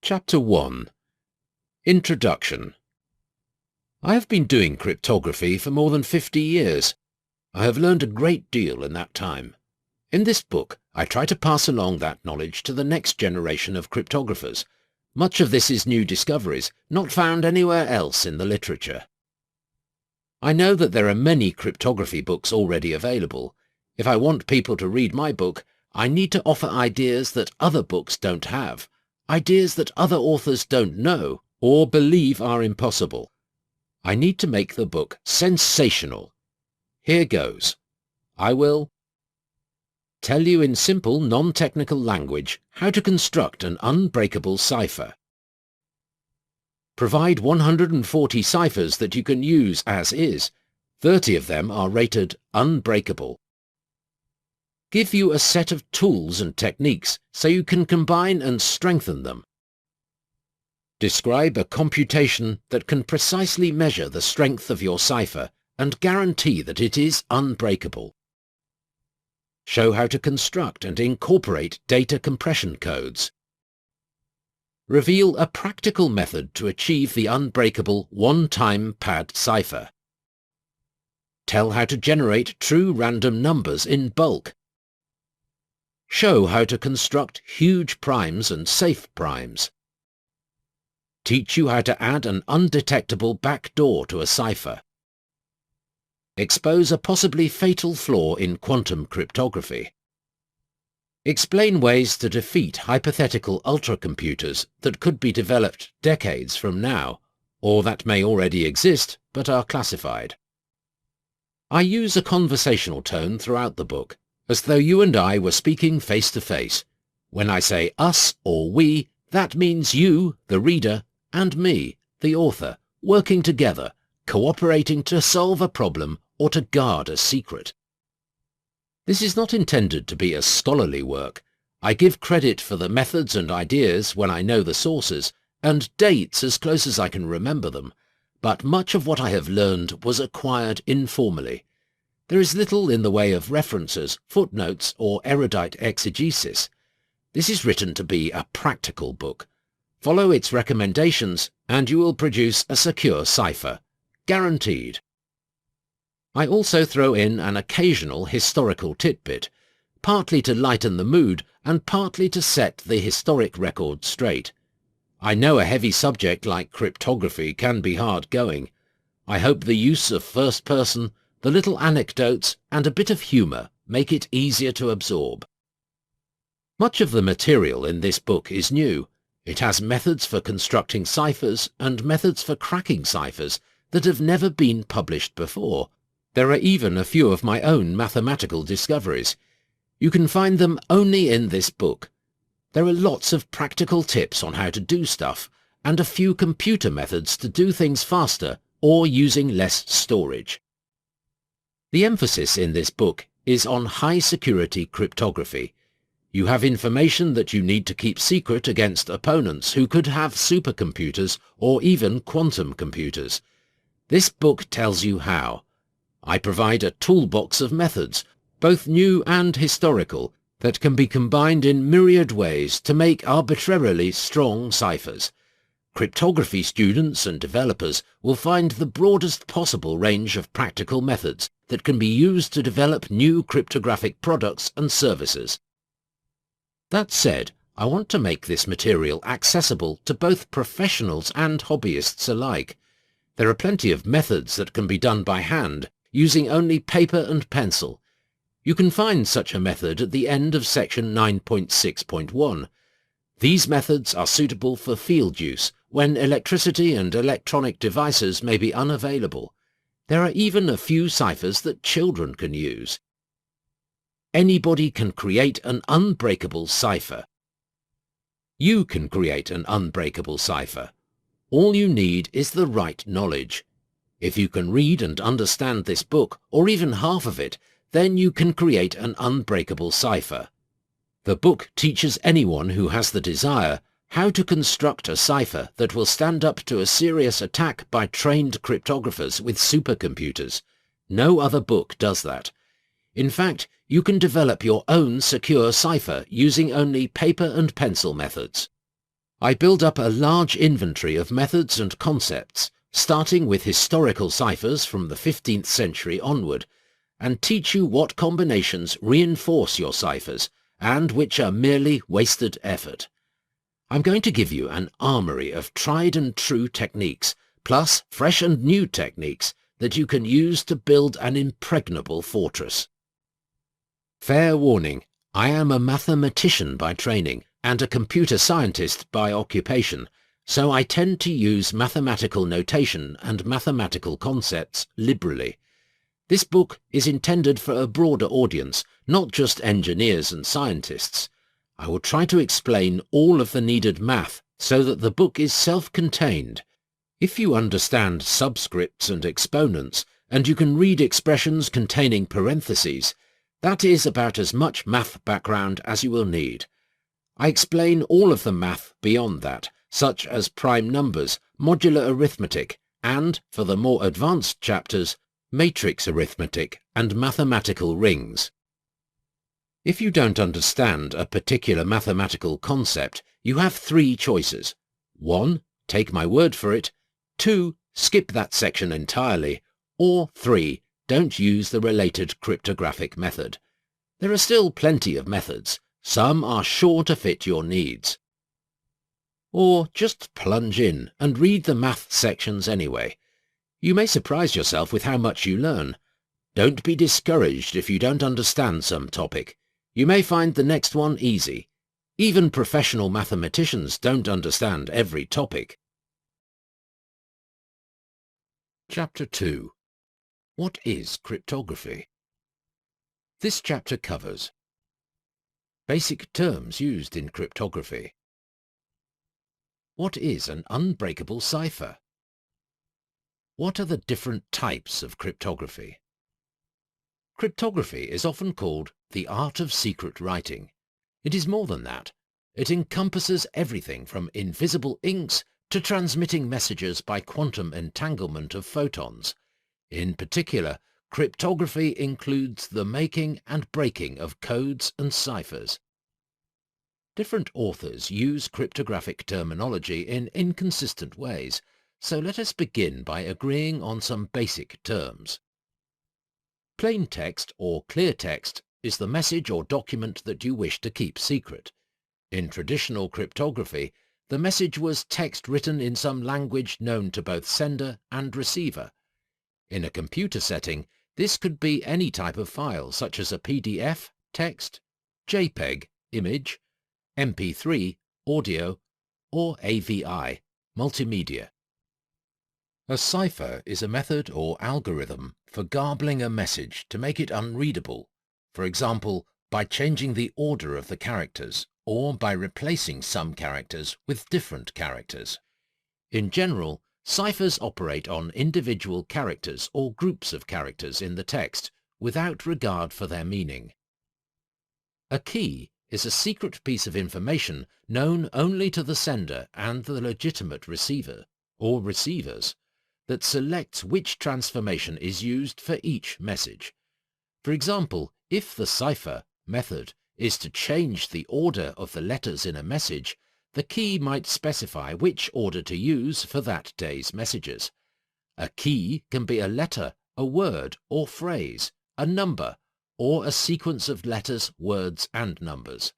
Chapter 1. Introduction. I have been doing cryptography for more than 50 years. I have learned a great deal in that time. In this book, I try to pass along that knowledge to the next generation of cryptographers. Much of this is new discoveries, not found anywhere else in the literature. I know that there are many cryptography books already available. If I want people to read my book, I need to offer ideas that other books don't have, ideas that other authors don't know or believe are impossible. I need to make the book sensational. Here goes. I will tell you in simple, non-technical language how to construct an unbreakable cipher. Provide 140 ciphers that you can use as is. 30 of them are rated unbreakable. Give you a set of tools and techniques so you can combine and strengthen them. Describe a computation that can precisely measure the strength of your cipher and guarantee that it is unbreakable. Show how to construct and incorporate data compression codes. Reveal a practical method to achieve the unbreakable one-time pad cipher. Tell how to generate true random numbers in bulk. Show how to construct huge primes and safe primes. Teach you how to add an undetectable backdoor to a cipher. Expose a possibly fatal flaw in quantum cryptography. Explain ways to defeat hypothetical ultracomputers that could be developed decades from now, or that may already exist but are classified. I use a conversational tone throughout the book, as though you and I were speaking face to face. When I say us or we, that means you, the reader, and me, the author, working together, cooperating to solve a problem or to guard a secret. This is not intended to be a scholarly work. I give credit for the methods and ideas when I know the sources, and dates as close as I can remember them, but much of what I have learned was acquired informally. There is little in the way of references, footnotes, or erudite exegesis. This is written to be a practical book. Follow its recommendations, and you will produce a secure cipher. Guaranteed. I also throw in an occasional historical tidbit, partly to lighten the mood and partly to set the historic record straight. I know a heavy subject like cryptography can be hard going. I hope the use of first person, the little anecdotes, and a bit of humour make it easier to absorb. Much of the material in this book is new. It has methods for constructing ciphers and methods for cracking ciphers that have never been published before. There are even a few of my own mathematical discoveries. You can find them only in this book. There are lots of practical tips on how to do stuff, and a few computer methods to do things faster or using less storage. The emphasis in this book is on high-security cryptography. You have information that you need to keep secret against opponents who could have supercomputers or even quantum computers. This book tells you how. I provide a toolbox of methods, both new and historical, that can be combined in myriad ways to make arbitrarily strong ciphers. Cryptography students and developers will find the broadest possible range of practical methods that can be used to develop new cryptographic products and services. That said, I want to make this material accessible to both professionals and hobbyists alike. There are plenty of methods that can be done by hand, using only paper and pencil. You can find such a method at the end of section 9.6.1. These methods are suitable for field use, when electricity and electronic devices may be unavailable. There are even a few ciphers that children can use. Anybody can create an unbreakable cipher. You can create an unbreakable cipher. All you need is the right knowledge. If you can read and understand this book, or even half of it, then you can create an unbreakable cipher. The book teaches anyone who has the desire how to construct a cipher that will stand up to a serious attack by trained cryptographers with supercomputers. No other book does that. In fact, you can develop your own secure cipher using only paper and pencil methods. I build up a large inventory of methods and concepts, starting with historical ciphers from the 15th century onward, and teach you what combinations reinforce your ciphers and which are merely wasted effort. I'm going to give you an armory of tried and true techniques, plus fresh and new techniques that you can use to build an impregnable fortress. Fair warning, I am a mathematician by training and a computer scientist by occupation, so I tend to use mathematical notation and mathematical concepts liberally. This book is intended for a broader audience, not just engineers and scientists. I will try to explain all of the needed math so that the book is self-contained. If you understand subscripts and exponents, and you can read expressions containing parentheses, that is about as much math background as you will need. I explain all of the math beyond that, such as prime numbers, modular arithmetic, and, for the more advanced chapters, matrix arithmetic and mathematical rings. If you don't understand a particular mathematical concept, you have three choices. 1. Take my word for it. 2. Skip that section entirely. Or 3. Don't use the related cryptographic method. There are still plenty of methods. Some are sure to fit your needs. Or just plunge in and read the math sections anyway. You may surprise yourself with how much you learn. Don't be discouraged if you don't understand some topic. You may find the next one easy. Even professional mathematicians don't understand every topic. Chapter 2. What is cryptography? This chapter covers basic terms used in cryptography. What is an unbreakable cipher? What are the different types of cryptography? Cryptography is often called the art of secret writing. It is more than that. It encompasses everything from invisible inks to transmitting messages by quantum entanglement of photons. In particular, cryptography includes the making and breaking of codes and ciphers. Different authors use cryptographic terminology in inconsistent ways, so let us begin by agreeing on some basic terms. Plain text or clear text is the message or document that you wish to keep secret. In traditional cryptography, the message was text written in some language known to both sender and receiver. In a computer setting, this could be any type of file such as a PDF, text, JPEG, image, MP3, audio, or AVI, multimedia. A cipher is a method or algorithm for garbling a message to make it unreadable, for example, by changing the order of the characters or by replacing some characters with different characters. In general, ciphers operate on individual characters or groups of characters in the text without regard for their meaning. A key is a secret piece of information known only to the sender and the legitimate receiver, or receivers, that selects which transformation is used for each message. For example, if the cipher method is to change the order of the letters in a message, the key might specify which order to use for that day's messages. A key can be a letter, a word or phrase, a number, or a sequence of letters, words, and numbers.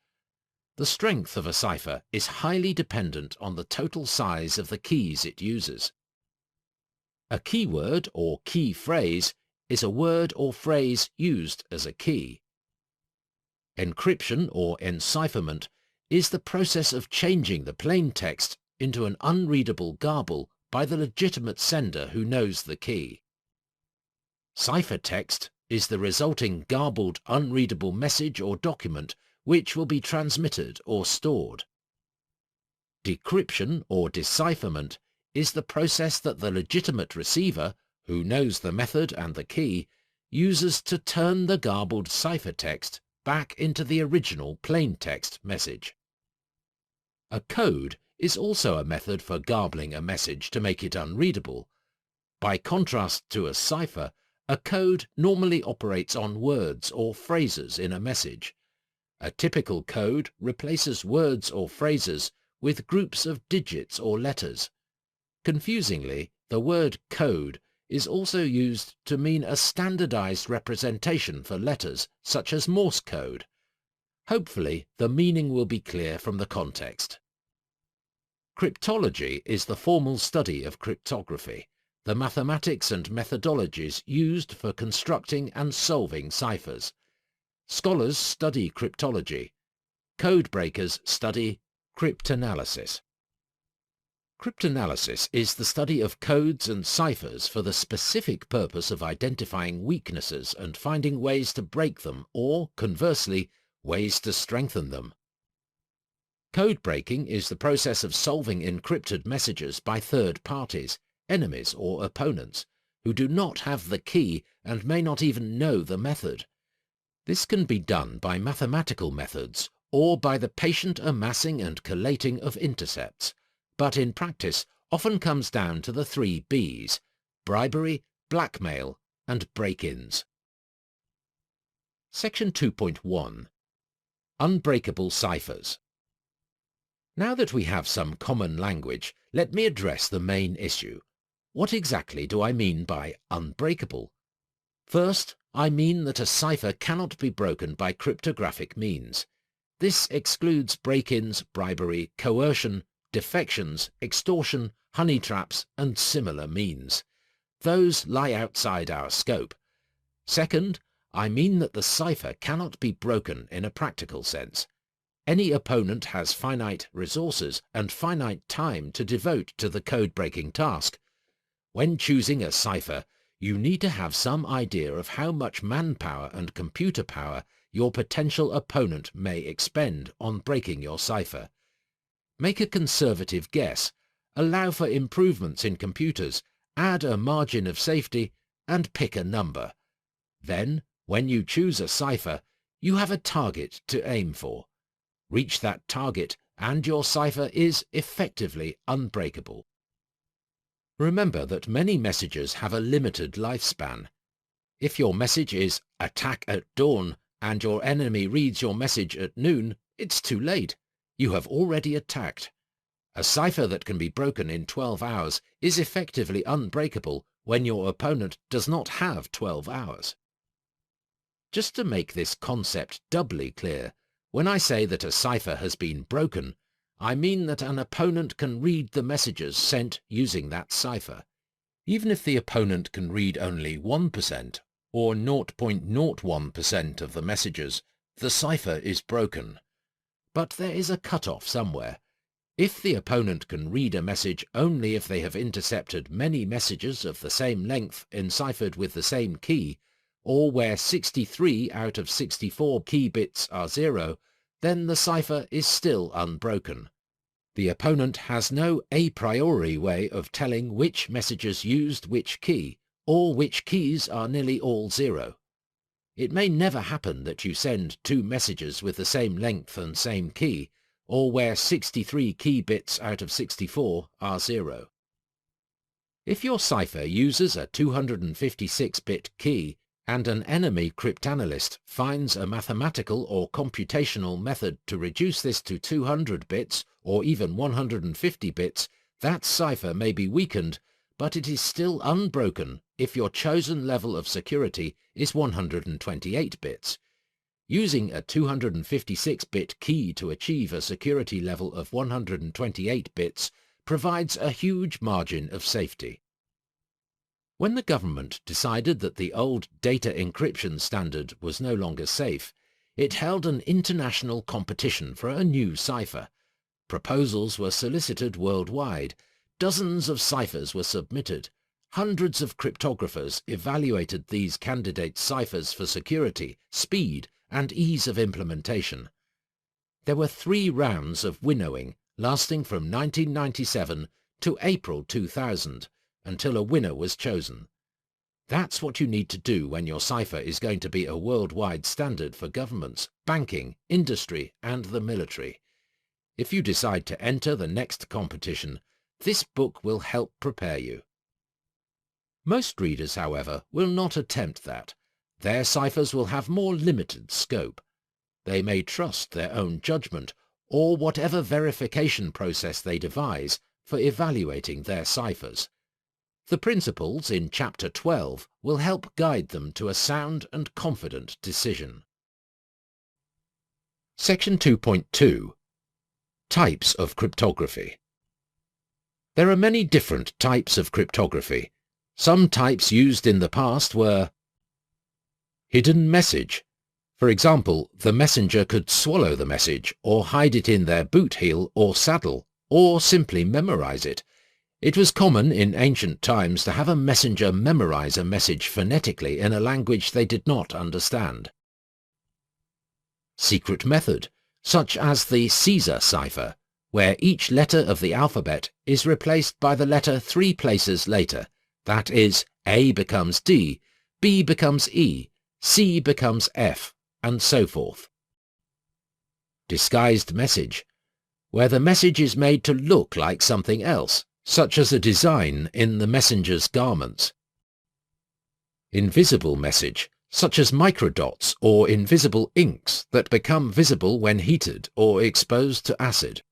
The strength of a cipher is highly dependent on the total size of the keys it uses. A keyword or key phrase is a word or phrase used as a key. Encryption or encipherment is the process of changing the plain text into an unreadable garble by the legitimate sender who knows the key. Ciphertext is the resulting garbled, unreadable message or document which will be transmitted or stored. Decryption or decipherment is the process that the legitimate receiver, who knows the method and the key, uses to turn the garbled ciphertext back into the original plain text message. A code is also a method for garbling a message to make it unreadable. By contrast to a cipher, a code normally operates on words or phrases in a message. A typical code replaces words or phrases with groups of digits or letters. Confusingly, the word code is also used to mean a standardized representation for letters, such as Morse code. Hopefully, the meaning will be clear from the context. Cryptology is the formal study of cryptography, the mathematics and methodologies used for constructing and solving ciphers. Scholars study cryptology. Code breakers study cryptanalysis. Cryptanalysis is the study of codes and ciphers for the specific purpose of identifying weaknesses and finding ways to break them or, conversely, ways to strengthen them. Code breaking is the process of solving encrypted messages by third parties, enemies or opponents, who do not have the key and may not even know the method. This can be done by mathematical methods or by the patient amassing and collating of intercepts, but in practice often comes down to the 3 B's: bribery, blackmail, and break-ins. Section 2.1. Unbreakable ciphers. Now that we have some common language, let me address the main issue. What exactly do I mean by unbreakable? First, I mean that a cipher cannot be broken by cryptographic means. This excludes break-ins, bribery, coercion, defections, extortion, honey traps, and similar means. Those lie outside our scope. Second, I mean that the cipher cannot be broken in a practical sense. Any opponent has finite resources and finite time to devote to the code-breaking task. When choosing a cipher, you need to have some idea of how much manpower and computer power your potential opponent may expend on breaking your cipher. Make a conservative guess, allow for improvements in computers, add a margin of safety, and pick a number. Then, when you choose a cipher, you have a target to aim for. Reach that target, and your cipher is effectively unbreakable. Remember that many messages have a limited lifespan. If your message is "attack at dawn" and your enemy reads your message at noon, it's too late. You have already attacked. A cipher that can be broken in 12 hours is effectively unbreakable when your opponent does not have 12 hours. Just to make this concept doubly clear, when I say that a cipher has been broken, I mean that an opponent can read the messages sent using that cipher. Even if the opponent can read only 1% or 0.01% of the messages, the cipher is broken. But there is a cutoff somewhere. If the opponent can read a message only if they have intercepted many messages of the same length enciphered with the same key, or where 63 out of 64 key bits are 0, then the cipher is still unbroken. The opponent has no a priori way of telling which messages used which key, or which keys are nearly all 0. It may never happen that you send 2 messages with the same length and same key, or where 63 key bits out of 64 are 0. If your cipher uses a 256-bit key, and an enemy cryptanalyst finds a mathematical or computational method to reduce this to 200 bits or even 150 bits, that cipher may be weakened, but it is still unbroken if your chosen level of security is 128 bits. Using a 256-bit key to achieve a security level of 128 bits provides a huge margin of safety. When the government decided that the old data encryption standard was no longer safe, it held an international competition for a new cipher. Proposals were solicited worldwide. Dozens of ciphers were submitted. Hundreds of cryptographers evaluated these candidate ciphers for security, speed, and ease of implementation. There were 3 rounds of winnowing, lasting from 1997 to April 2000, until a winner was chosen. That's what you need to do when your cipher is going to be a worldwide standard for governments, banking, industry, and the military. If you decide to enter the next competition, this book will help prepare you. Most readers, however, will not attempt that. Their ciphers will have more limited scope. They may trust their own judgment, or whatever verification process they devise for evaluating their ciphers. The principles in Chapter 12 will help guide them to a sound and confident decision. Section 2.2. Types of cryptography. There are many different types of cryptography. Some types used in the past were hidden message. For example, the messenger could swallow the message, or hide it in their boot heel or saddle, or simply memorize it. It was common in ancient times to have a messenger memorize a message phonetically in a language they did not understand. Secret method, such as the Caesar cipher, where each letter of the alphabet is replaced by the letter 3 places later. That is, A becomes D, B becomes E, C becomes F, and so forth. Disguised message, where the message is made to look like something else, such as a design in the messenger's garments. Invisible message, such as microdots or invisible inks that become visible when heated or exposed to acid.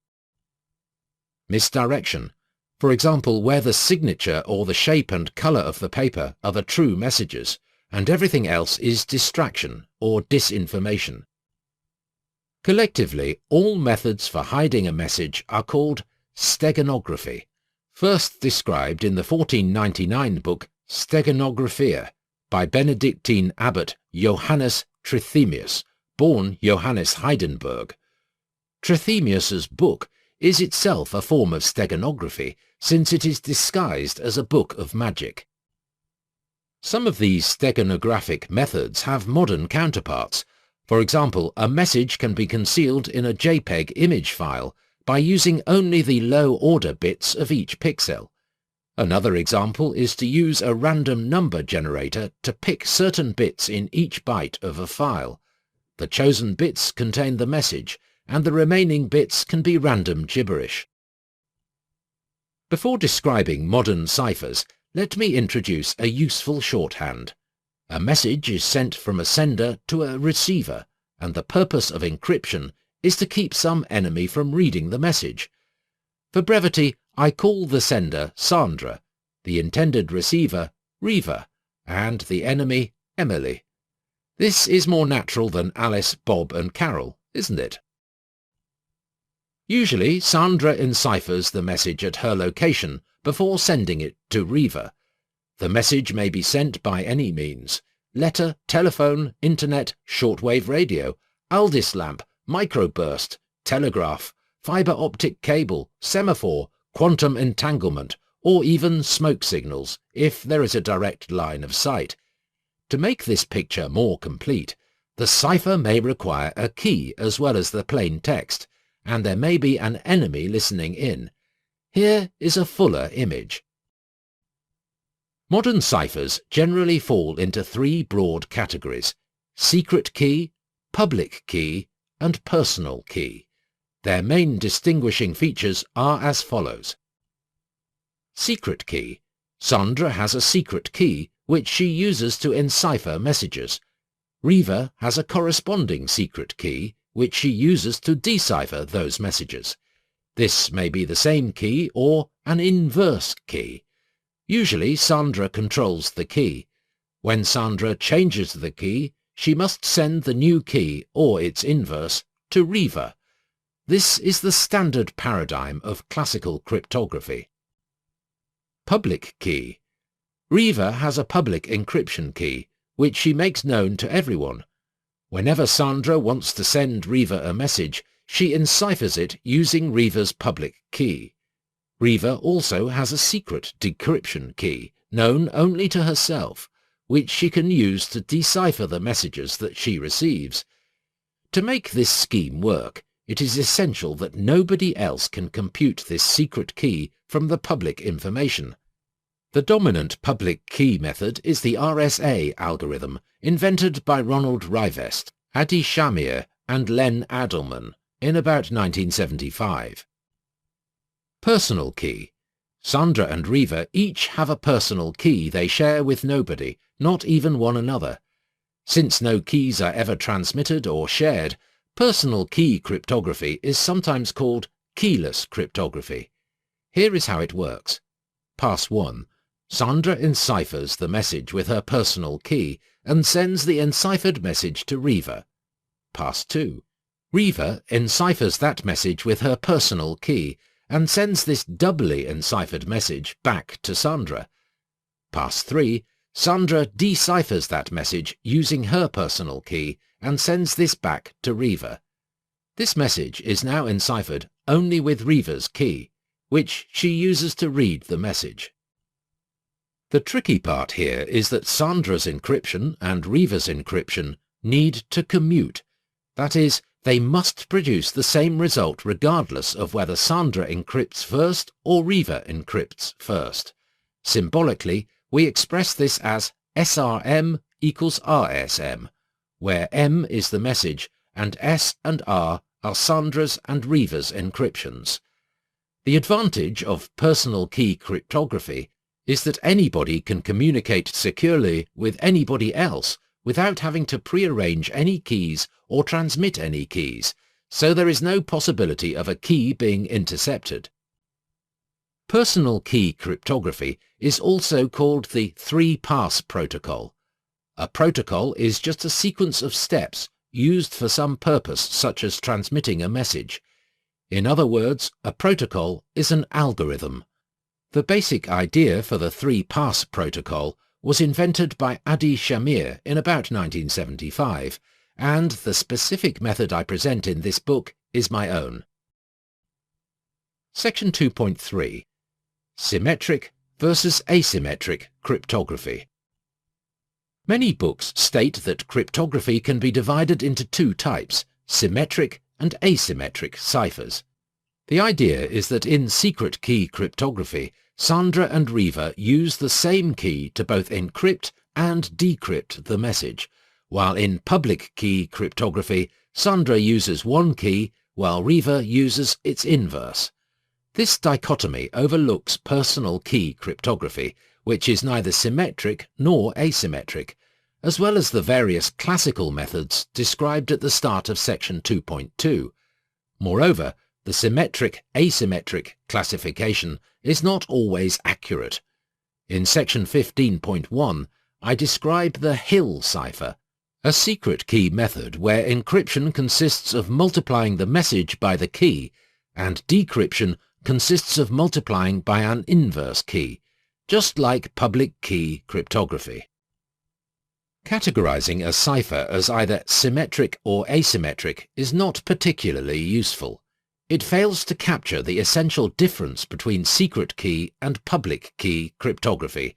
Misdirection, for example, where the signature or the shape and color of the paper are the true messages, and everything else is distraction or disinformation. Collectively, all methods for hiding a message are called steganography, first described in the 1499 book Steganographia by Benedictine abbot Johannes Trithemius, born Johannes Heidenberg. Trithemius's book is itself a form of steganography, since it is disguised as a book of magic. Some of these steganographic methods have modern counterparts. For example, a message can be concealed in a JPEG image file by using only the low-order bits of each pixel. Another example is to use a random number generator to pick certain bits in each byte of a file. The chosen bits contain the message, and the remaining bits can be random gibberish. Before describing modern ciphers, let me introduce a useful shorthand. A message is sent from a sender to a receiver, and the purpose of encryption is to keep some enemy from reading the message. For brevity, I call the sender Sandra, the intended receiver Reva, and the enemy Emily. This is more natural than Alice, Bob and Carol, isn't it? Usually, Sandra enciphers the message at her location before sending it to Reva. The message may be sent by any means: letter, telephone, internet, shortwave radio, Aldis lamp, microburst, telegraph, fiber optic cable, semaphore, quantum entanglement, or even smoke signals, if there is a direct line of sight. To make this picture more complete, the cipher may require a key as well as the plain text, and there may be an enemy listening in. Here is a fuller image. Modern ciphers generally fall into 3 broad categories: secret key, public key, and personal key. Their main distinguishing features are as follows. Secret key. Sandra has a secret key which she uses to encipher messages. Reva has a corresponding secret key which she uses to decipher those messages. This may be the same key or an inverse key. Usually Sandra controls the key. When Sandra changes the key, she must send the new key or its inverse to Reva. This is the standard paradigm of classical cryptography. Public key. Reva has a public encryption key, which she makes known to everyone. Whenever Sandra wants to send Reva a message, she enciphers it using Reva's public key. Reva also has a secret decryption key, known only to herself, which she can use to decipher the messages that she receives. To make this scheme work, it is essential that nobody else can compute this secret key from the public information. The dominant public key method is the RSA algorithm, invented by Ronald Rivest, Adi Shamir, and Len Adelman in about 1975. Personal key. Sandra and Reva each have a personal key they share with nobody, not even one another. Since no keys are ever transmitted or shared, Personal key cryptography is sometimes called keyless cryptography. Here is how it works. Pass 1. Sandra enciphers the message with her personal key and sends the enciphered message to Riva. Pass 2. Riva enciphers that message with her personal key and sends this doubly enciphered message back to Sandra. Pass 3. Sandra deciphers that message using her personal key and sends this back to Riva. This message is now enciphered only with Riva's key, which she uses to read the message. The tricky part here is that Sandra's encryption and Riva's encryption need to commute. That is, they must produce the same result regardless of whether Sandra encrypts first or Riva encrypts first. Symbolically, we express this as SRM equals RSM, where M is the message and S and R are Sandra's and Riva's encryptions. The advantage of personal key cryptography is that anybody can communicate securely with anybody else without having to prearrange any keys or transmit any keys, so there is no possibility of a key being intercepted. Personal key cryptography is also called the 3-pass protocol. A protocol is just a sequence of steps used for some purpose such as transmitting a message. In other words, a protocol is an algorithm. The basic idea for the 3-pass protocol was invented by Adi Shamir in about 1975, and the specific method I present in this book is my own. Section 2.3. Symmetric versus asymmetric cryptography. Many books state that cryptography can be divided into two types, symmetric and asymmetric ciphers. The idea is that in secret key cryptography, Sandra and Riva use the same key to both encrypt and decrypt the message, while in public key cryptography, Sandra uses one key while Riva uses its inverse. This dichotomy overlooks personal key cryptography, which is neither symmetric nor asymmetric, as well as the various classical methods described at the start of section 2.2. Moreover, the symmetric-asymmetric classification is not always accurate. In section 15.1, I describe the Hill cipher, a secret key method where encryption consists of multiplying the message by the key, and decryption consists of multiplying by an inverse key, just like public key cryptography. Categorizing a cipher as either symmetric or asymmetric is not particularly useful. It fails to capture the essential difference between secret key and public key cryptography,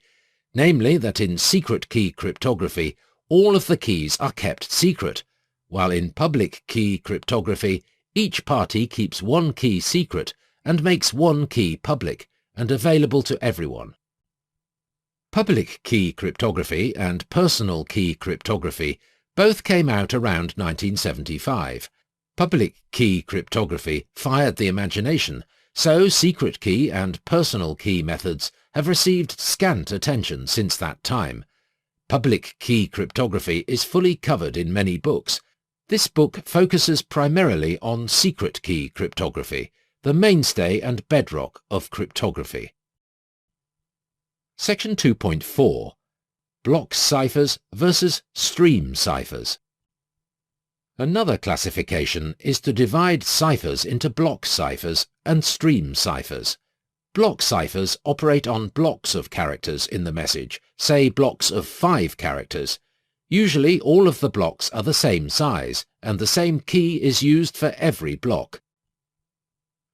namely that in secret key cryptography all of the keys are kept secret, while in public key cryptography each party keeps one key secret and makes one key public and available to everyone. Public key cryptography and personal key cryptography both came out around 1975. Public key cryptography fired the imagination, so secret key and personal key methods have received scant attention since that time. Public key cryptography is fully covered in many books. This book focuses primarily on secret key cryptography, the mainstay and bedrock of cryptography. Section 2.4. Block ciphers versus stream ciphers. Another classification is to divide ciphers into block ciphers and stream ciphers. Block ciphers operate on blocks of characters in the message, say blocks of 5 characters. Usually all of the blocks are the same size, and the same key is used for every block.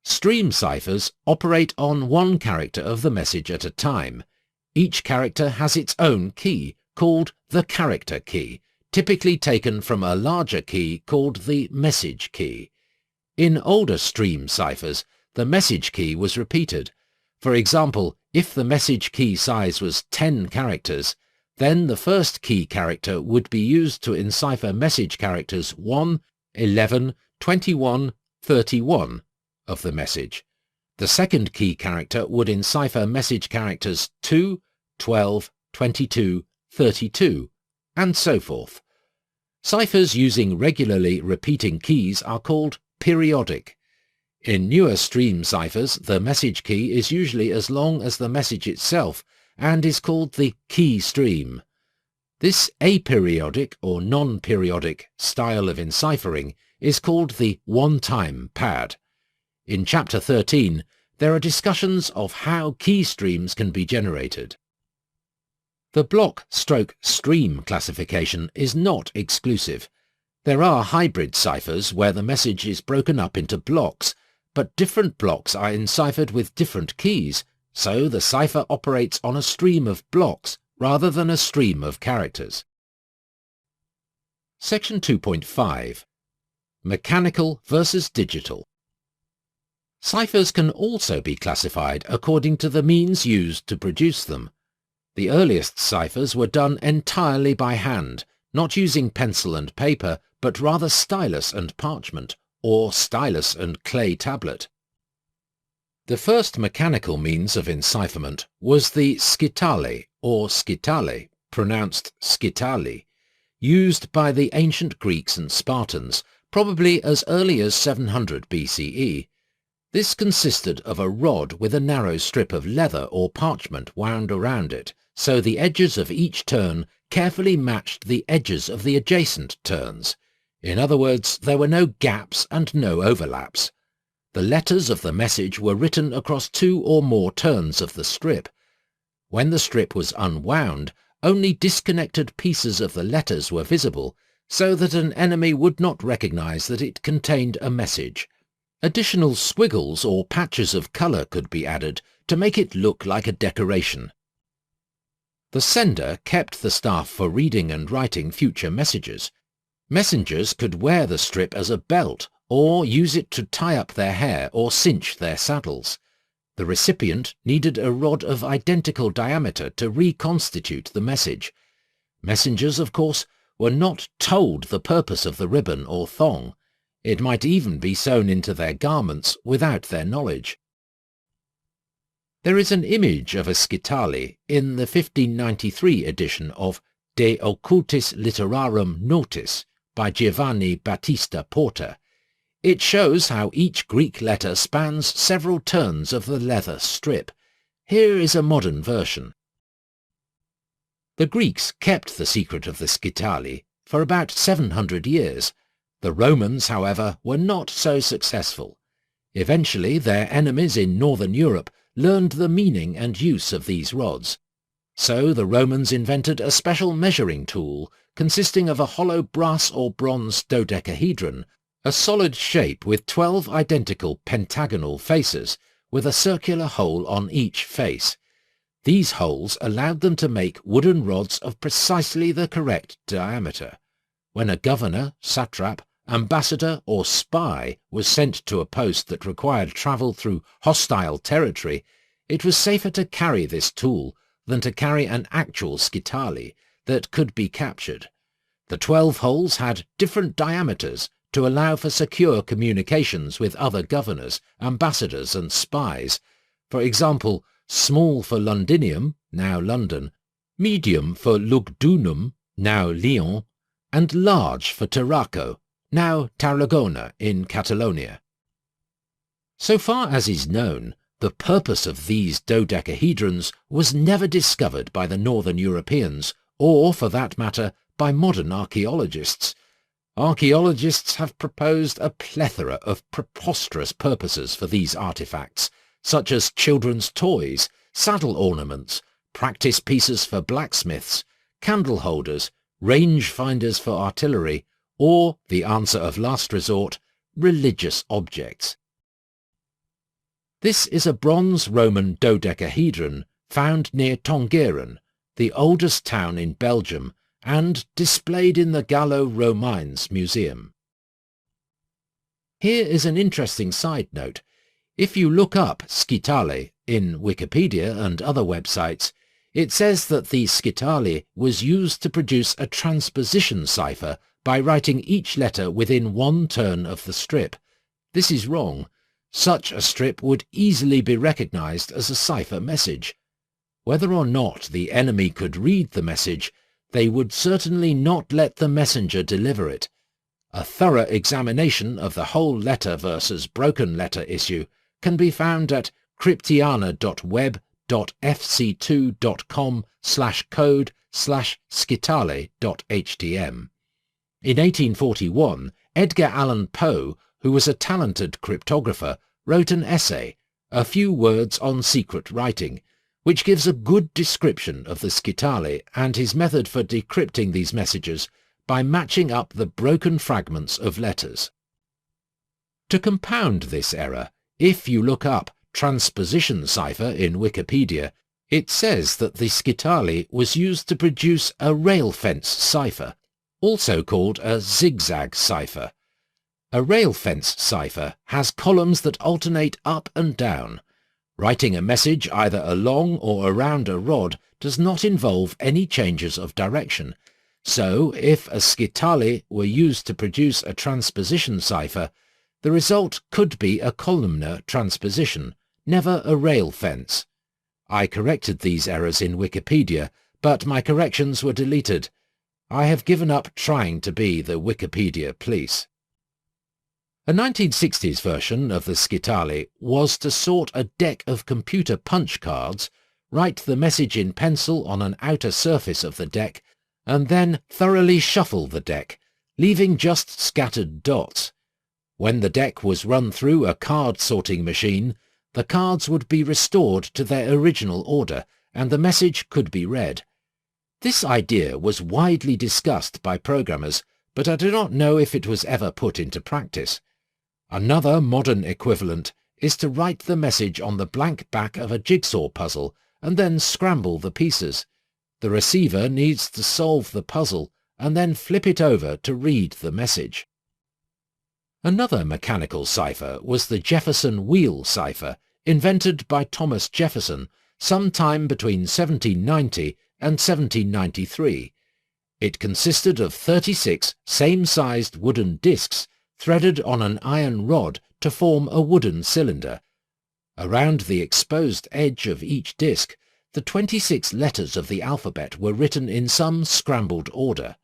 Stream ciphers operate on one character of the message at a time. Each character has its own key, called the character key, typically taken from a larger key called the message key. In older stream ciphers, the message key was repeated. For example, if the message key size was 10 characters, then the first key character would be used to encipher message characters 1, 11, 21, 31 of the message. The second key character would encipher message characters 2, 12, 22, 32, and so forth. Ciphers using regularly repeating keys are called periodic. In newer stream ciphers, the message key is usually as long as the message itself and is called the key stream. This aperiodic or non-periodic style of enciphering is called the one-time pad. In Chapter 13, there are discussions of how key streams can be generated. The block-stream classification is not exclusive. There are hybrid ciphers where the message is broken up into blocks, but different blocks are enciphered with different keys, so the cipher operates on a stream of blocks rather than a stream of characters. Section 2.5. Mechanical versus digital. Ciphers can also be classified according to the means used to produce them. The earliest ciphers were done entirely by hand, not using pencil and paper, but rather stylus and parchment, or stylus and clay tablet. The first mechanical means of encipherment was the skitale, or skitale, pronounced skitali, used by the ancient Greeks and Spartans, probably as early as 700 BCE. This consisted of a rod with a narrow strip of leather or parchment wound around it, so the edges of each turn carefully matched the edges of the adjacent turns. In other words, there were no gaps and no overlaps. The letters of the message were written across 2 or more turns of the strip. When the strip was unwound, only disconnected pieces of the letters were visible, so that an enemy would not recognize that it contained a message. Additional squiggles or patches of color could be added to make it look like a decoration. The sender kept the staff for reading and writing future messages. Messengers could wear the strip as a belt or use it to tie up their hair or cinch their saddles. The recipient needed a rod of identical diameter to reconstitute the message. Messengers, of course, were not told the purpose of the ribbon or thong. It might even be sewn into their garments without their knowledge. There is an image of a skitale in the 1593 edition of De Occultis Literarum Notis by Giovanni Battista Porta. It shows how each Greek letter spans several turns of the leather strip. Here is a modern version. The Greeks kept the secret of the skitale for about 700 years. The Romans, however, were not so successful. Eventually, their enemies in northern Europe learned the meaning and use of these rods. So the Romans invented a special measuring tool consisting of a hollow brass or bronze dodecahedron, a solid shape with 12 identical pentagonal faces, with a circular hole on each face. These holes allowed them to make wooden rods of precisely the correct diameter. When a governor, satrap, ambassador or spy was sent to a post that required travel through hostile territory, it was safer to carry this tool than to carry an actual skitale that could be captured. The 12 holes had different diameters to allow for secure communications with other governors, ambassadors and spies. For example, small for Londinium, now London, medium for Lugdunum, now Lyon, and large for Tarraco, now Tarragona in Catalonia. So far as is known, the purpose of these dodecahedrons was never discovered by the northern Europeans, or, for that matter, by modern archaeologists. Archaeologists have proposed a plethora of preposterous purposes for these artifacts, such as children's toys, saddle ornaments, practice pieces for blacksmiths, candle holders, range finders for artillery, or, the answer of last resort, religious objects. This is a bronze Roman dodecahedron found near Tongeren, the oldest town in Belgium, and displayed in the Gallo-Romines Museum. Here is an interesting side note. If you look up skitale in Wikipedia and other websites, it says that the skitale was used to produce a transposition cipher by writing each letter within 1 turn of the strip. This is wrong. Such a strip would easily be recognized as a cipher message. Whether or not the enemy could read the message, they would certainly not let the messenger deliver it. A thorough examination of the whole letter versus broken letter issue can be found at cryptiana.web.fc2.com/code/skitale.htm. In 1841, Edgar Allan Poe, who was a talented cryptographer, wrote an essay, A Few Words on Secret Writing, which gives a good description of the skitale and his method for decrypting these messages by matching up the broken fragments of letters. To compound this error, if you look up transposition cipher in Wikipedia, it says that the skitale was used to produce a rail fence cipher, also called a zigzag cipher. A rail fence cipher has columns that alternate up and down. Writing a message either along or around a rod does not involve any changes of direction, so if a skitale were used to produce a transposition cipher, the result could be a columnar transposition, never a rail fence. I corrected these errors in Wikipedia, but my corrections were deleted. I have given up trying to be the Wikipedia police. A 1960s version of the skitale was to sort a deck of computer punch cards, write the message in pencil on an outer surface of the deck, and then thoroughly shuffle the deck, leaving just scattered dots. When the deck was run through a card sorting machine, the cards would be restored to their original order, and the message could be read. This idea was widely discussed by programmers, but I do not know if it was ever put into practice. Another modern equivalent is to write the message on the blank back of a jigsaw puzzle and then scramble the pieces. The receiver needs to solve the puzzle and then flip it over to read the message. Another mechanical cipher was the Jefferson wheel cipher, invented by Thomas Jefferson sometime between 1790 and 1793. It consisted of 36 same-sized wooden discs threaded on an iron rod to form a wooden cylinder. Around the exposed edge of each disc, the 26 letters of the alphabet were written in some scrambled order.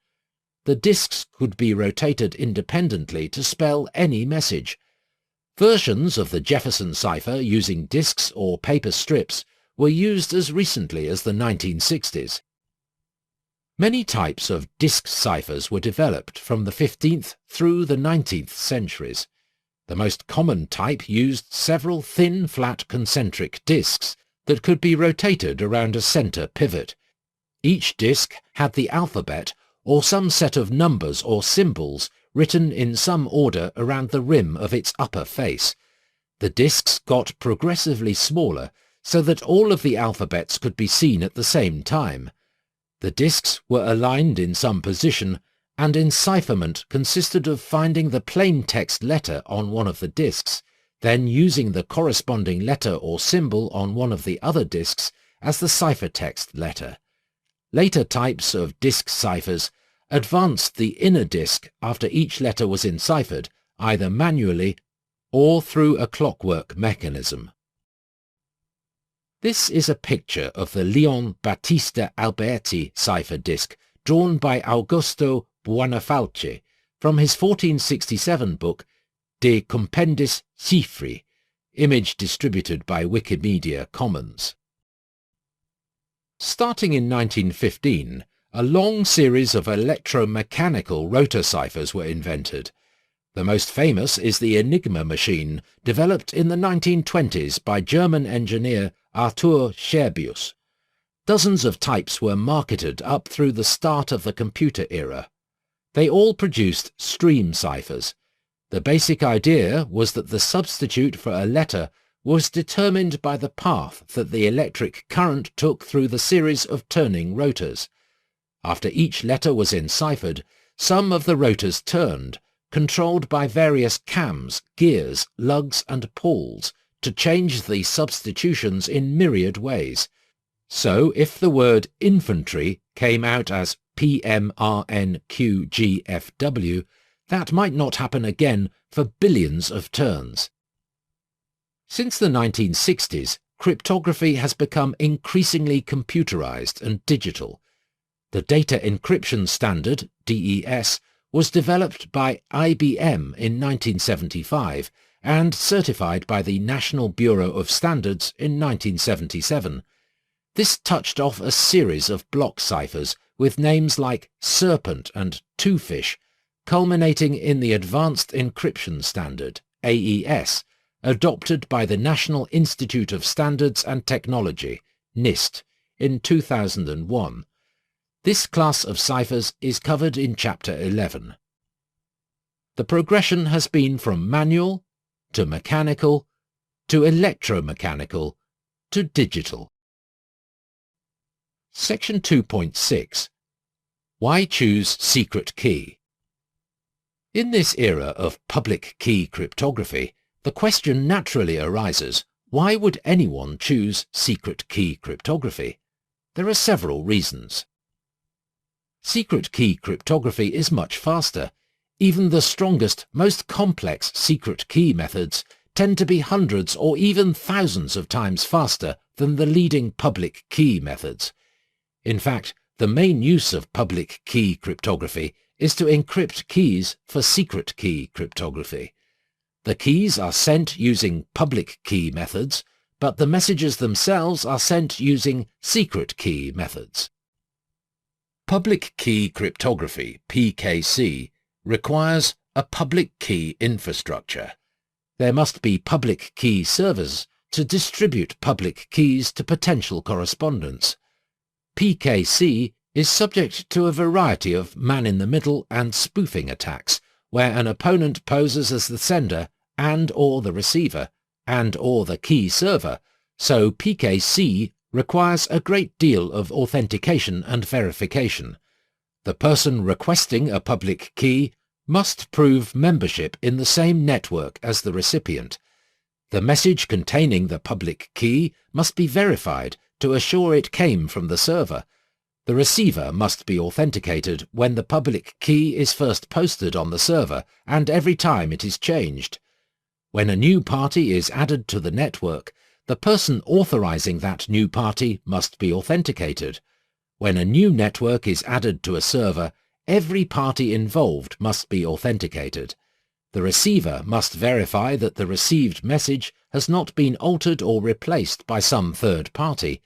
The discs could be rotated independently to spell any message. Versions of the Jefferson cipher using discs or paper strips were used as recently as the 1960s. Many types of disk ciphers were developed from the 15th through the 19th centuries. The most common type used several thin, flat concentric disks that could be rotated around a center pivot. Each disk had the alphabet or some set of numbers or symbols written in some order around the rim of its upper face. The disks got progressively smaller so that all of the alphabets could be seen at the same time. The disks were aligned in some position, and encipherment consisted of finding the plain text letter on one of the disks, then using the corresponding letter or symbol on one of the other disks as the ciphertext letter. Later types of disk ciphers advanced the inner disk after each letter was enciphered, either manually or through a clockwork mechanism. This is a picture of the Leon Battista Alberti cipher disk drawn by Augusto Buonafalce from his 1467 book De Compendis Ciphri, image distributed by Wikimedia Commons. Starting in 1915, a long series of electromechanical rotor ciphers were invented. The most famous is the Enigma machine, developed in the 1920s by German engineer Arthur Scherbius. Dozens of types were marketed up through the start of the computer era. They all produced stream ciphers. The basic idea was that the substitute for a letter was determined by the path that the electric current took through the series of turning rotors. After each letter was enciphered, some of the rotors turned, controlled by various cams, gears, lugs and pawls, to change the substitutions in myriad ways. So if the word infantry came out as PMRNQGFW, that might not happen again for billions of turns. Since the 1960s, cryptography has become increasingly computerized and digital. The Data Encryption Standard, DES, was developed by IBM in 1975 and certified by the National Bureau of Standards in 1977. This touched off a series of block ciphers with names like Serpent and Twofish, culminating in the Advanced Encryption Standard, AES, adopted by the National Institute of Standards and Technology, NIST, in 2001. This class of ciphers is covered in Chapter 11. The progression has been from manual to mechanical to electromechanical to digital. Section 2.6. Why choose secret key? In this era of public key cryptography, the question naturally arises, why would anyone choose secret key cryptography? There are several reasons. Secret key cryptography is much faster. Even the strongest, most complex secret key methods tend to be hundreds or even thousands of times faster than the leading public key methods. In fact, the main use of public key cryptography is to encrypt keys for secret key cryptography. The keys are sent using public key methods, but the messages themselves are sent using secret key methods. Public key cryptography, PKC, requires a public key infrastructure. There must be public key servers to distribute public keys to potential correspondents. PKC is subject to a variety of man-in-the-middle and spoofing attacks, where an opponent poses as the sender and/or the receiver and/or the key server, so PKC requires a great deal of authentication and verification. The person requesting a public key must prove membership in the same network as the recipient. The message containing the public key must be verified to assure it came from the server. The receiver must be authenticated when the public key is first posted on the server and every time it is changed. When a new party is added to the network, the person authorizing that new party must be authenticated. When a new network is added to a server, every party involved must be authenticated. The receiver must verify that the received message has not been altered or replaced by some third party.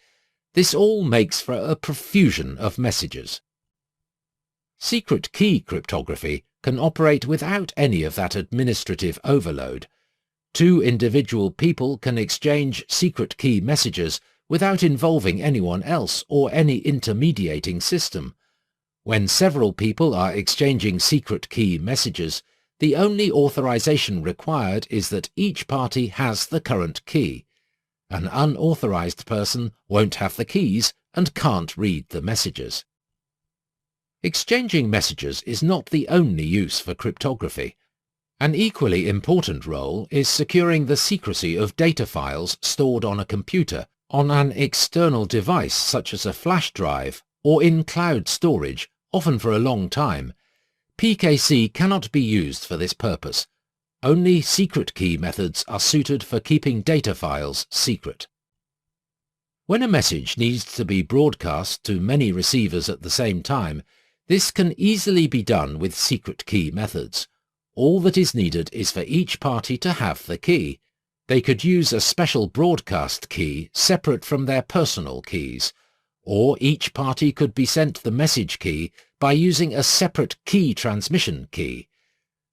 This all makes for a profusion of messages. Secret key cryptography can operate without any of that administrative overload. Two individual people can exchange secret key messages without involving anyone else or any intermediating system. When several people are exchanging secret key messages, the only authorization required is that each party has the current key. An unauthorized person won't have the keys and can't read the messages. Exchanging messages is not the only use for cryptography. An equally important role is securing the secrecy of data files stored on a computer, on an external device such as a flash drive, or in cloud storage, often for a long time. PKC cannot be used for this purpose. Only secret key methods are suited for keeping data files secret. When a message needs to be broadcast to many receivers at the same time, this can easily be done with secret key methods. All that is needed is for each party to have the key. They could use a special broadcast key separate from their personal keys, or each party could be sent the message key by using a separate key transmission key.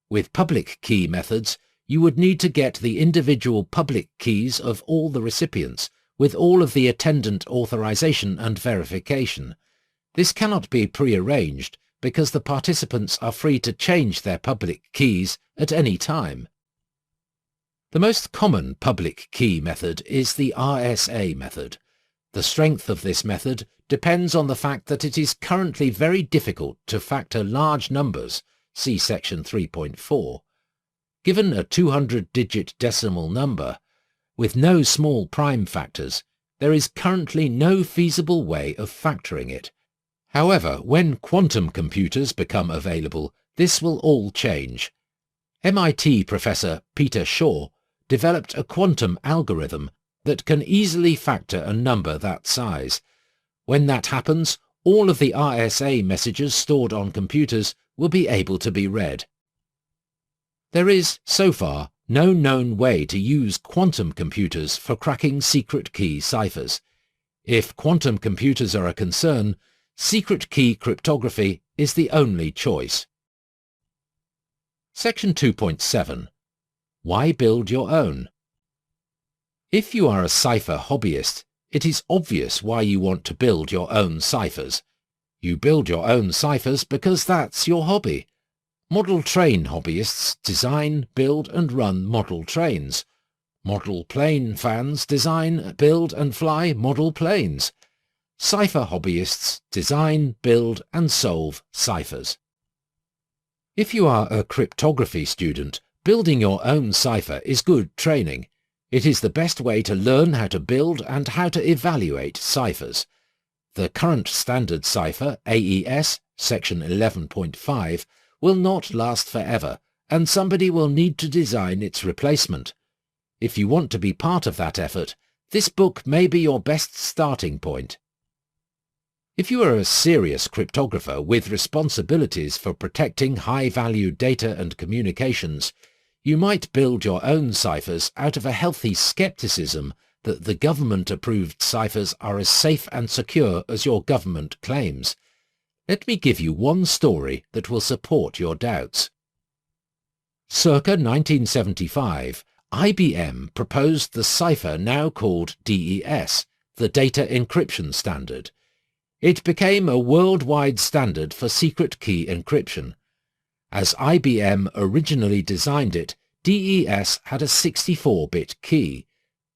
With public key methods, you would need to get the individual public keys of all the recipients, with all of the attendant authorization and verification. This cannot be prearranged because the participants are free to change their public keys at any time. The most common public key method is the RSA method. The strength of this method depends on the fact that it is currently very difficult to factor large numbers, see section 3.4. Given a 200-digit decimal number, with no small prime factors, there is currently no feasible way of factoring it. However, when quantum computers become available, this will all change. MIT professor Peter Shaw developed a quantum algorithm that can easily factor a number that size. When that happens, all of the RSA messages stored on computers will be able to be read. There is, so far, no known way to use quantum computers for cracking secret key ciphers. If quantum computers are a concern, secret key cryptography is the only choice. Section 2.7. Why build your own? If you are a cipher hobbyist, it is obvious why you want to build your own ciphers. You build your own ciphers because that's your hobby. Model train hobbyists design, build and run model trains. Model plane fans design, build and fly model planes. Cipher hobbyists design, build and solve ciphers. If you are a cryptography student, building your own cipher is good training. It is the best way to learn how to build and how to evaluate ciphers. The current standard cipher, AES, section 11.5, will not last forever, and somebody will need to design its replacement. If you want to be part of that effort, this book may be your best starting point. If you are a serious cryptographer with responsibilities for protecting high-value data and communications, you might build your own ciphers out of a healthy skepticism that the government-approved ciphers are as safe and secure as your government claims. Let me give you one story that will support your doubts. Circa 1975, IBM proposed the cipher now called DES, the Data Encryption Standard. It became a worldwide standard for secret key encryption. As IBM originally designed it, DES had a 64-bit key.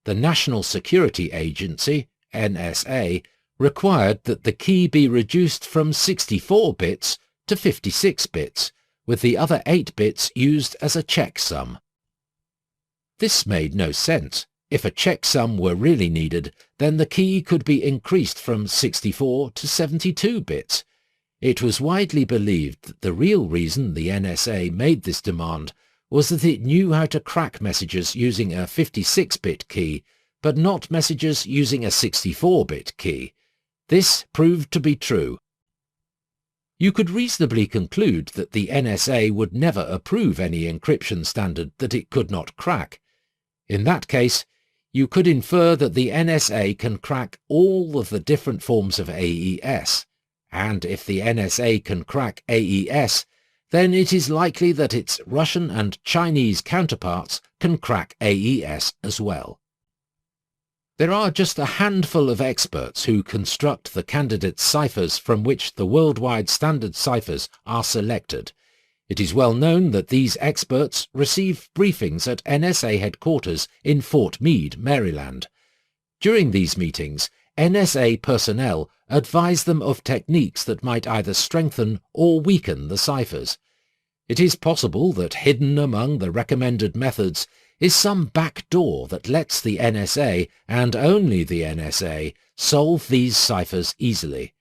The National Security Agency, NSA, required that the key be reduced from 64 bits to 56 bits, with the other 8 bits used as a checksum. This made no sense. If a checksum were really needed, then the key could be increased from 64 to 72 bits. It was widely believed that the real reason the NSA made this demand was that it knew how to crack messages using a 56-bit key, but not messages using a 64-bit key. This proved to be true. You could reasonably conclude that the NSA would never approve any encryption standard that it could not crack. In that case, you could infer that the NSA can crack all of the different forms of AES, and if the NSA can crack AES, then it is likely that its Russian and Chinese counterparts can crack AES as well. There are just a handful of experts who construct the candidate ciphers from which the worldwide standard ciphers are selected. It is well known that these experts receive briefings at NSA headquarters in Fort Meade, Maryland. During these meetings, NSA personnel advise them of techniques that might either strengthen or weaken the ciphers. It is possible that hidden among the recommended methods is some backdoor that lets the NSA, and only the NSA, solve these ciphers easily.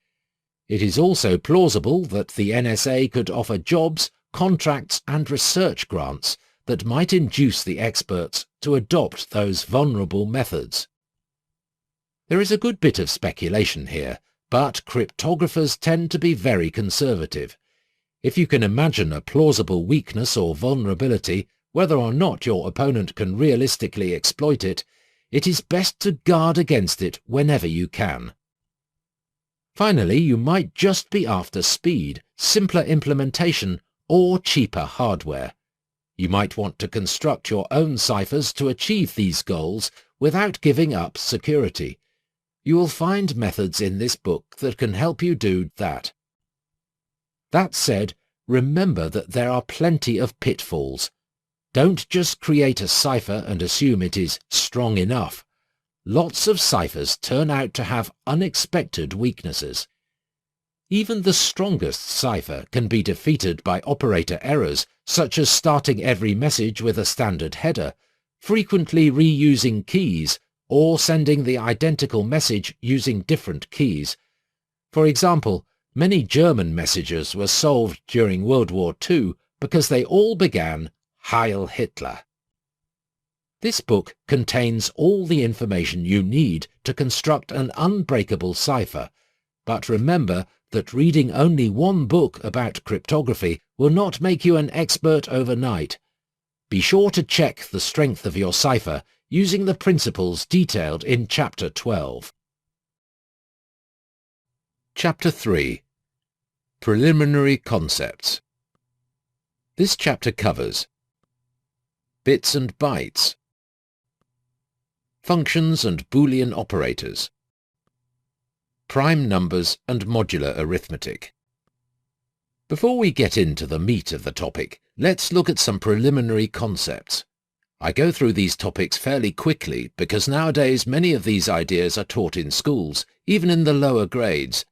It is also plausible that the NSA could offer jobs, contracts and research grants that might induce the experts to adopt those vulnerable methods. There is a good bit of speculation here, but cryptographers tend to be very conservative. If you can imagine a plausible weakness or vulnerability, whether or not your opponent can realistically exploit it, it is best to guard against it whenever you can. Finally, you might just be after speed, simpler implementation, or cheaper hardware. You might want to construct your own ciphers to achieve these goals without giving up security. You will find methods in this book that can help you do that. That said, remember that there are plenty of pitfalls. Don't just create a cipher and assume it is strong enough. Lots of ciphers turn out to have unexpected weaknesses. Even the strongest cipher can be defeated by operator errors, such as starting every message with a standard header, frequently reusing keys, or sending the identical message using different keys. For example, many German messages were solved during World War II because they all began Heil Hitler. This book contains all the information you need to construct an unbreakable cipher, but remember that reading only one book about cryptography will not make you an expert overnight. Be sure to check the strength of your cipher using the principles detailed in Chapter 12. Chapter 3. Preliminary Concepts. This chapter covers bits and bytes, functions and Boolean operators, prime numbers and modular arithmetic. Before we get into the meat of the topic, let's look at some preliminary concepts. I go through these topics fairly quickly because nowadays many of these ideas are taught in schools, even in the lower grades.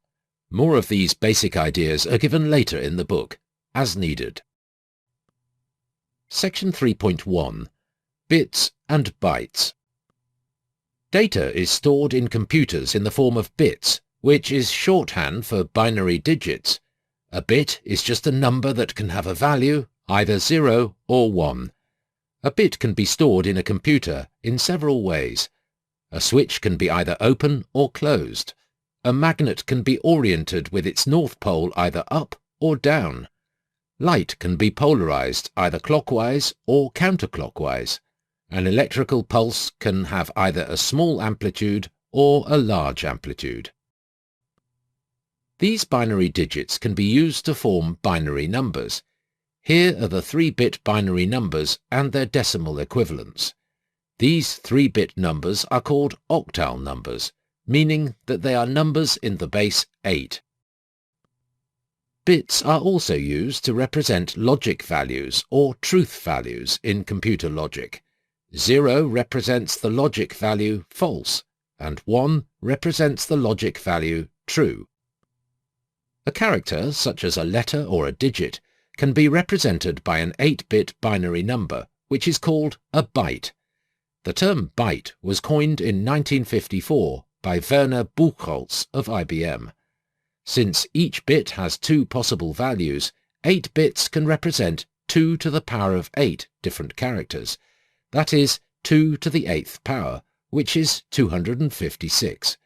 More of these basic ideas are given later in the book, as needed. Section 3.1. Bits and bytes. Data is stored in computers in the form of bits, which is shorthand for binary digits. A bit is just a number that can have a value, either 0 or 1. A bit can be stored in a computer in several ways. A switch can be either open or closed. A magnet can be oriented with its north pole either up or down. Light can be polarized either clockwise or counterclockwise. An electrical pulse can have either a small amplitude or a large amplitude. These binary digits can be used to form binary numbers. Here are the 3-bit binary numbers and their decimal equivalents. These 3-bit numbers are called octal numbers, meaning that they are numbers in the base 8. Bits are also used to represent logic values or truth values in computer logic. 0 represents the logic value false, and 1 represents the logic value true. A character, such as a letter or a digit, can be represented by an 8-bit binary number, which is called a byte. The term byte was coined in 1954 by Werner Buchholz of IBM. Since each bit has 2 possible values, 8 bits can represent 2 to the power of 8 different characters. That is 2 to the 8th power, which is 256.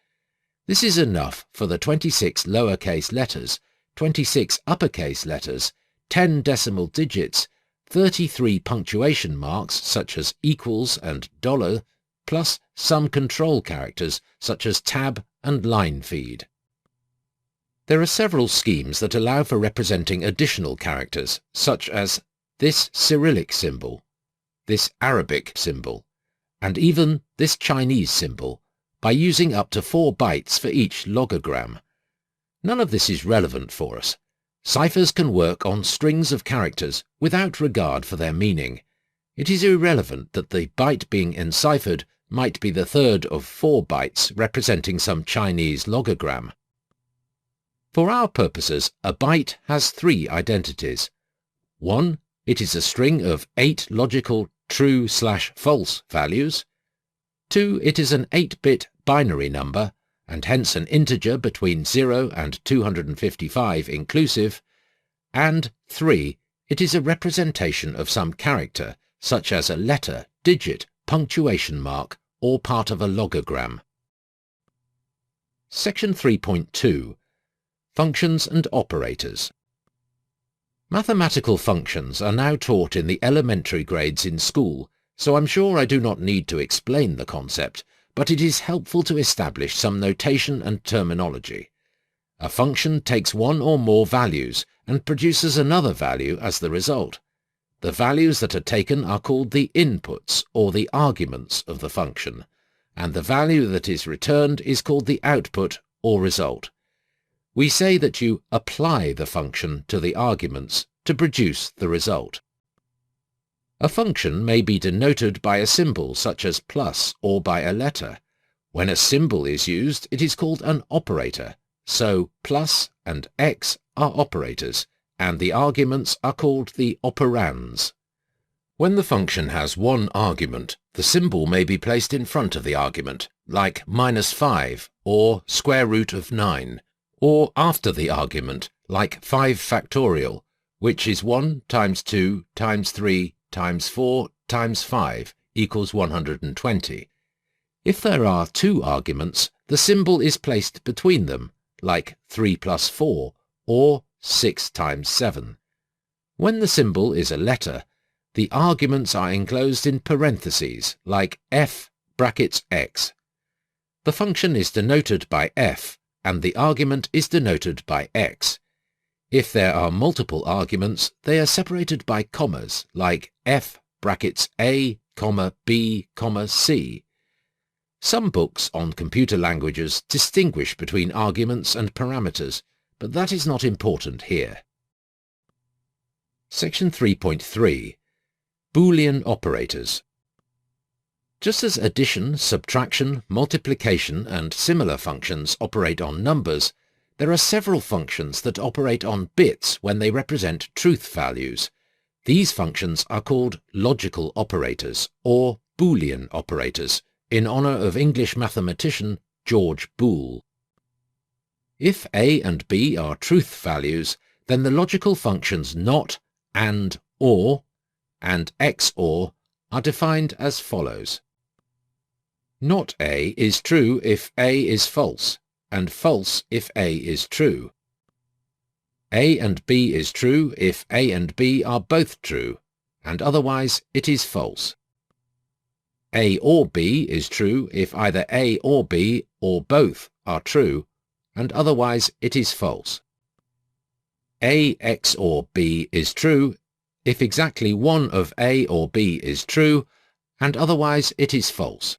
This is enough for the 26 lowercase letters, 26 uppercase letters, 10 decimal digits, 33 punctuation marks such as equals and $, plus some control characters such as tab and line feed. There are several schemes that allow for representing additional characters, such as this Cyrillic symbol, this Arabic symbol, and even this Chinese symbol, by using up to 4 bytes for each logogram. None of this is relevant for us. Ciphers can work on strings of characters without regard for their meaning. It is irrelevant that the byte being enciphered might be the third of 4 bytes representing some Chinese logogram. For our purposes, a byte has 3 identities. 1. It is a string of 8 logical true/false values. 2. It is an 8-bit binary number, and hence an integer between 0 and 255 inclusive. And 3. It is a representation of some character, such as a letter, digit, punctuation mark, or part of a logogram. Section 3.2. Functions and operators. Mathematical functions are now taught in the elementary grades in school, so I'm sure I do not need to explain the concept, but it is helpful to establish some notation and terminology. A function takes one or more values and produces another value as the result. The values that are taken are called the inputs or the arguments of the function, and the value that is returned is called the output or result. We say that you apply the function to the arguments to produce the result. A function may be denoted by a symbol such as plus or by a letter. When a symbol is used, it is called an operator, so plus and x are operators, and the arguments are called the operands. When the function has one argument, the symbol may be placed in front of the argument, like -5 or square root of 9, or after the argument, like 5 factorial, which is 1 times 2 times 3 times 4 times 5 equals 120. If there are 2 arguments, the symbol is placed between them, like 3 plus 4, or 6 times 7. When the symbol is a letter, the arguments are enclosed in parentheses, like f brackets x. The function is denoted by f, and the argument is denoted by x. If there are multiple arguments, they are separated by commas, like f brackets a, b, c. Some books on computer languages distinguish between arguments and parameters, but that is not important here. Section 3.3. Boolean operators. Just as addition, subtraction, multiplication and similar functions operate on numbers, there are several functions that operate on bits when they represent truth values. These functions are called logical operators, or Boolean operators, in honor of English mathematician George Boole. If a and b are truth values, then the logical functions not, and, or, and XOR are defined as follows. Not A is true if A is false, and false if A is true. A and B is true if A and B are both true, and otherwise it is false. A or B is true if either A or B or both are true, and otherwise it is false. A XOR B is true if exactly one of A or B is true, and otherwise it is false.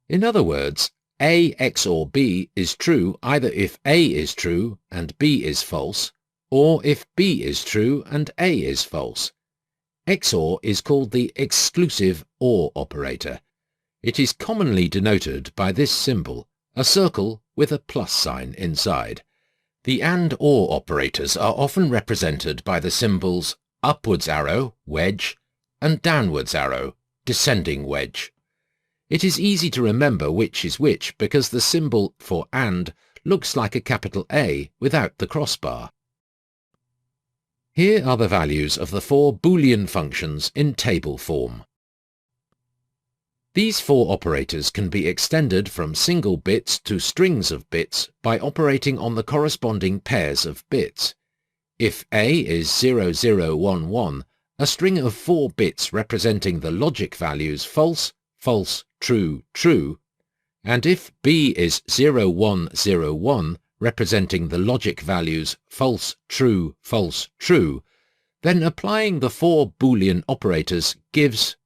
In other words, A XOR B is true either if A is true and B is false, or if B is true and A is false. XOR is called the exclusive OR operator. It is commonly denoted by this symbol, a circle with a plus sign inside. The AND OR operators are often represented by the symbols upwards arrow, wedge, and downwards arrow, descending wedge. It is easy to remember which is which because the symbol for AND looks like a capital A without the crossbar. Here are the values of the 4 Boolean functions in table form. These 4 operators can be extended from single bits to strings of bits by operating on the corresponding pairs of bits. If A is 0011, a string of 4 bits representing the logic values false, false, true, true, and if B is 0101, representing the logic values false, true, true, then applying the 4 Boolean operators gives.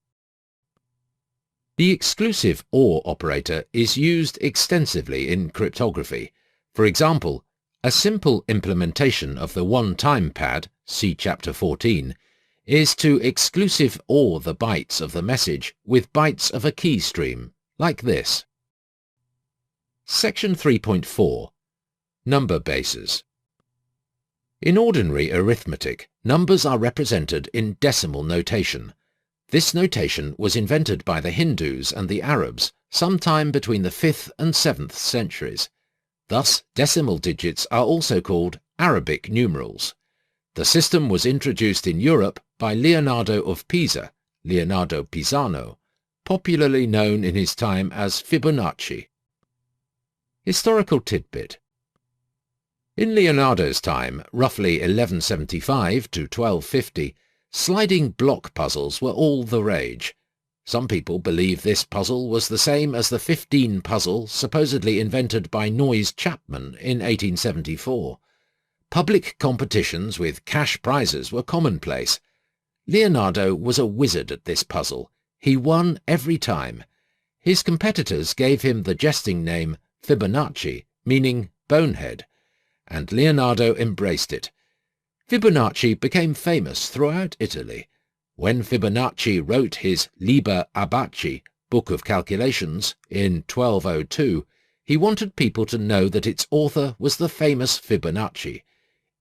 The exclusive OR operator is used extensively in cryptography. For example, a simple implementation of the one-time pad, see Chapter 14, is to exclusive OR the bytes of the message with bytes of a key stream, like this. Section 3.4. Number bases. In ordinary arithmetic, numbers are represented in decimal notation. This notation was invented by the Hindus and the Arabs sometime between the 5th and 7th centuries. Thus, decimal digits are also called Arabic numerals. The system was introduced in Europe by Leonardo of Pisa, Leonardo Pisano, popularly known in his time as Fibonacci. Historical tidbit. In Leonardo's time, roughly 1175 to 1250, sliding block puzzles were all the rage. Some people believe this puzzle was the same as the 15 puzzle supposedly invented by Noyes Chapman in 1874. Public competitions with cash prizes were commonplace. Leonardo was a wizard at this puzzle. He won every time. His competitors gave him the jesting name Fibonacci, meaning bonehead, and Leonardo embraced it. Fibonacci became famous throughout Italy. When Fibonacci wrote his Liber Abaci, Book of Calculations, in 1202, he wanted people to know that its author was the famous Fibonacci.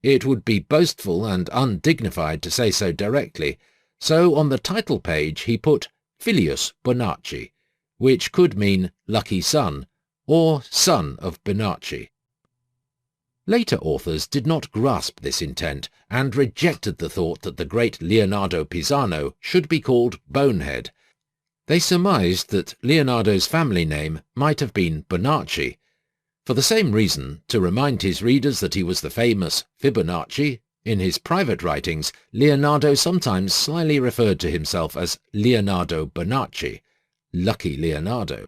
It would be boastful and undignified to say so directly, so on the title page he put Filius Bonacci, which could mean lucky son, or son of Bonacci. Later authors did not grasp this intent and rejected the thought that the great Leonardo Pisano should be called Bonehead. They surmised that Leonardo's family name might have been Bonacci. For the same reason, to remind his readers that he was the famous Fibonacci, in his private writings, Leonardo sometimes slyly referred to himself as Leonardo Bonacci, Lucky Leonardo.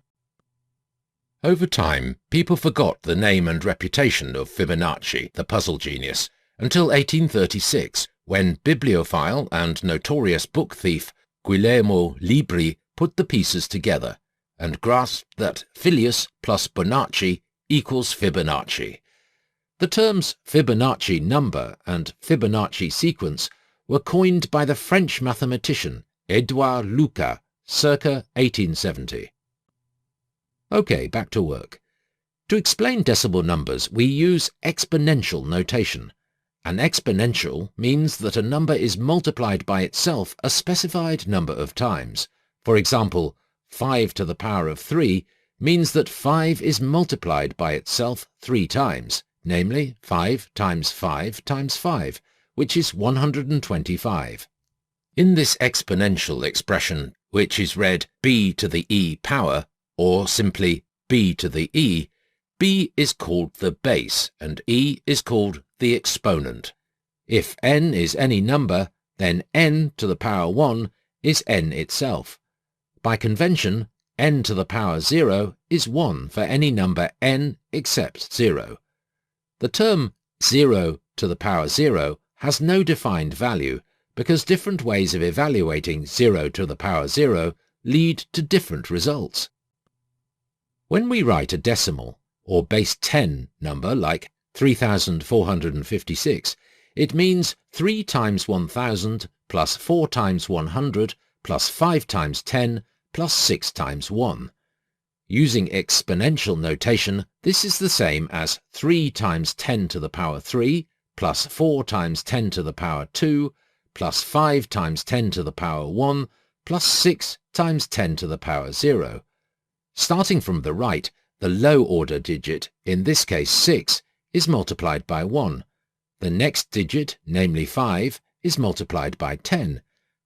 Over time, people forgot the name and reputation of Fibonacci, the puzzle genius, until 1836, when bibliophile and notorious book thief Guglielmo Libri put the pieces together and grasped that Filius plus Bonacci equals Fibonacci. The terms Fibonacci number and Fibonacci sequence were coined by the French mathematician Édouard Lucas circa 1870. Okay, back to work. To explain decimal numbers, we use exponential notation. An exponential means that a number is multiplied by itself a specified number of times. For example, 5 to the power of 3 means that 5 is multiplied by itself 3 times, namely 5 times 5 times 5, which is 125. In this exponential expression, which is read b to the e power, or simply b to the e, b is called the base and e is called the exponent. If n is any number, then n to the power 1 is n itself. By convention, n to the power 0 is 1 for any number n except 0. The term 0 to the power 0 has no defined value because different ways of evaluating 0 to the power 0 lead to different results. When we write a decimal, or base 10 number like 3456, it means 3 times 1000 plus 4 times 100 plus 5 times 10 plus 6 times 1. Using exponential notation, this is the same as 3 times 10 to the power 3 plus 4 times 10 to the power 2 plus 5 times 10 to the power 1 plus 6 times 10 to the power 0. Starting from the right, the low-order digit, in this case 6, is multiplied by 1. The next digit, namely 5, is multiplied by 10.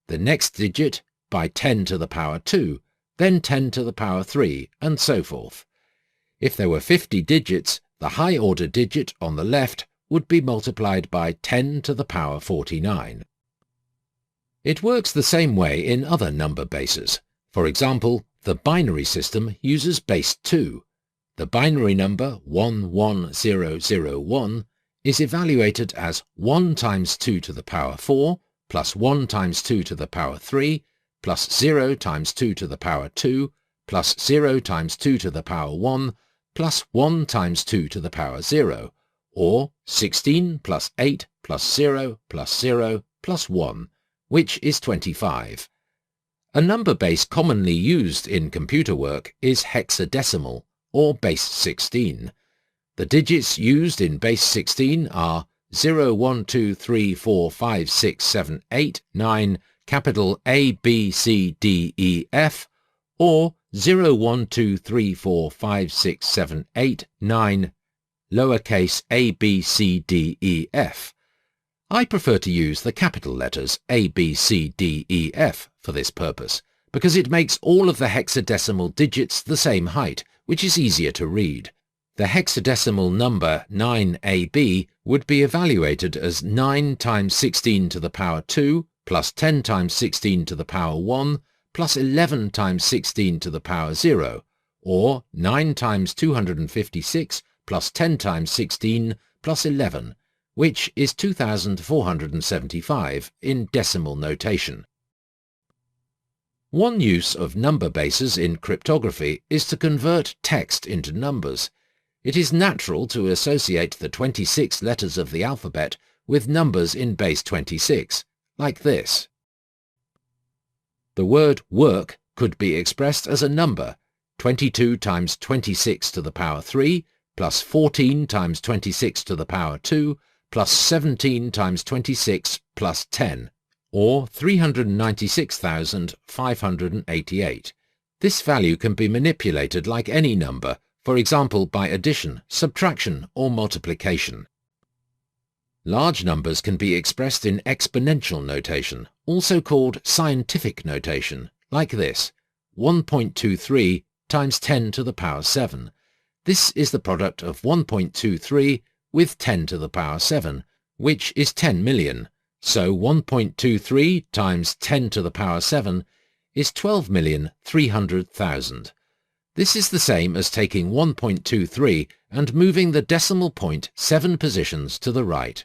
The next digit by 10 to the power 2, then 10 to the power 3, and so forth. If there were 50 digits, the high-order digit on the left would be multiplied by 10 to the power 49. It works the same way in other number bases. For example, the binary system uses base 2. The binary number 11001 is evaluated as 1 times 2 to the power 4 plus 1 times 2 to the power 3 plus 0 times 2 to the power 2 plus 0 times 2 to the power 1 plus 1 times 2 to the power 0, or 16 plus 8 plus 0 plus 0 plus 1, which is 25. A number base commonly used in computer work is hexadecimal, or base 16. The digits used in base 16 are 0, 1, 2, 3, 4, 5, 6, 7, 8, 9, capital A, B, C, D, E, F, or 0, 1, 2, 3, 4, 5, 6, 7, 8, 9, lowercase a, b, c, d, e, f. I prefer to use the capital letters A, B, C, D, E, F for this purpose, because it makes all of the hexadecimal digits the same height, which is easier to read. The hexadecimal number 9AB would be evaluated as 9 times 16 to the power 2 plus 10 times 16 to the power 1 plus 11 times 16 to the power 0, or 9 times 256 plus 10 times 16 plus 11, which is 2475 in decimal notation. One use of number bases in cryptography is to convert text into numbers. It is natural to associate the 26 letters of the alphabet with numbers in base 26, like this. The word work could be expressed as a number, 22 times 26 to the power 3, plus 14 times 26 to the power 2, plus 17 times 26 plus 10, or 396,588. This value can be manipulated like any number, for example by addition, subtraction, or multiplication. Large numbers can be expressed in exponential notation, also called scientific notation, like this: 1.23 times 10 to the power 7. This is the product of 1.23 with 10 to the power 7, which is 10 million. So 1.23 times 10 to the power 7 is 12,300,000. This is the same as taking 1.23 and moving the decimal point 7 positions to the right.